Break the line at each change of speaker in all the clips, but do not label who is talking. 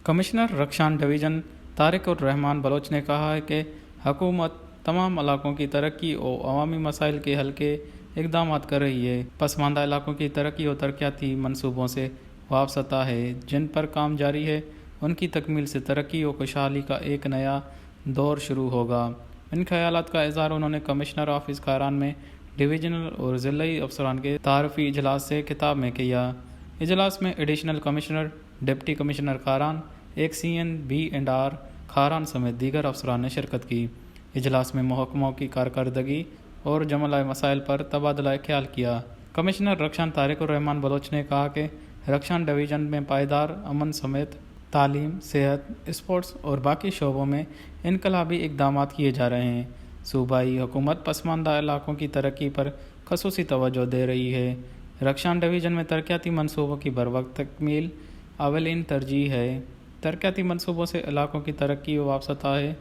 Commissioner Rakhshan division Tariq الرحمان بلوچ نے کہا ہے کہ حکومت تمام علاقوں کی ترقی اور عوامی مسائل کے حل کے اقدامات کر رہی ہے۔ پسماندہ علاقوں کی ترقی اور ترقیاتی منصوبوں سے وابستہ ہے، جن پر کام جاری ہے۔ ان کی تکمیل سے ترقی اور خوشحالی کا ایک نیا دور شروع ہوگا۔ ان خیالات کا اظہار انہوں نے کمشنر آفس کھاران میں ڈویژنل اور ضلعی افسران کے تعارفی اجلاس سے خطاب میں کیا۔ اجلاس میں ایڈیشنل کمشنر، ڈپٹی کمشنر کھاران، ایک CN-B&R کھاران سمیت دیگر افسران نے شرکت کی۔ اجلاس میں محکموں کی کارکردگی اور جملہ مسائل پر تبادلہ خیال کیا۔ کمشنر رخشان طارق الرحمان بلوچ نے کہا کہ رخشان ڈویژن میں پائیدار امن سمیت تعلیم، صحت، اسپورٹس اور باقی شعبوں میں انقلابی اقدامات کیے جا رہے ہیں۔ صوبائی حکومت پسماندہ علاقوں کی ترقی پر خصوصی توجہ دے رہی ہے۔ رخشان ڈویژن میں ترقیاتی منصوبوں کی بروقت تکمیل اولین ترجیح ہے۔ ترقیاتی منصوبوں سے علاقوں کی ترقی وابستہ ہے۔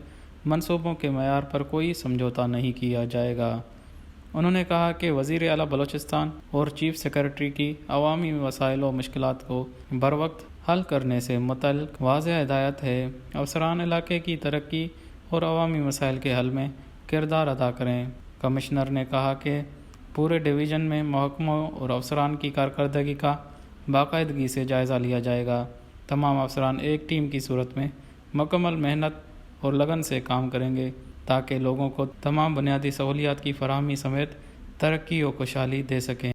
منصوبوں کے معیار پر کوئی سمجھوتہ نہیں کیا جائے گا۔ انہوں نے کہا کہ وزیر اعلیٰ بلوچستان اور چیف سیکریٹری کی عوامی مسائل و مشکلات کو بروقت حل کرنے سے متعلق واضح ہدایت ہے۔ افسران علاقے کی ترقی اور عوامی مسائل کے حل میں کردار ادا کریں۔ کمشنر نے کہا کہ پورے ڈویژن میں محکموں اور افسران کی کارکردگی کا باقاعدگی سے جائزہ لیا جائے گا۔ تمام افسران ایک ٹیم کی صورت میں مکمل محنت اور لگن سے کام کریں گے تاکہ لوگوں کو تمام بنیادی سہولیات کی فراہمی سمیت ترقی و خوشحالی دے سکیں۔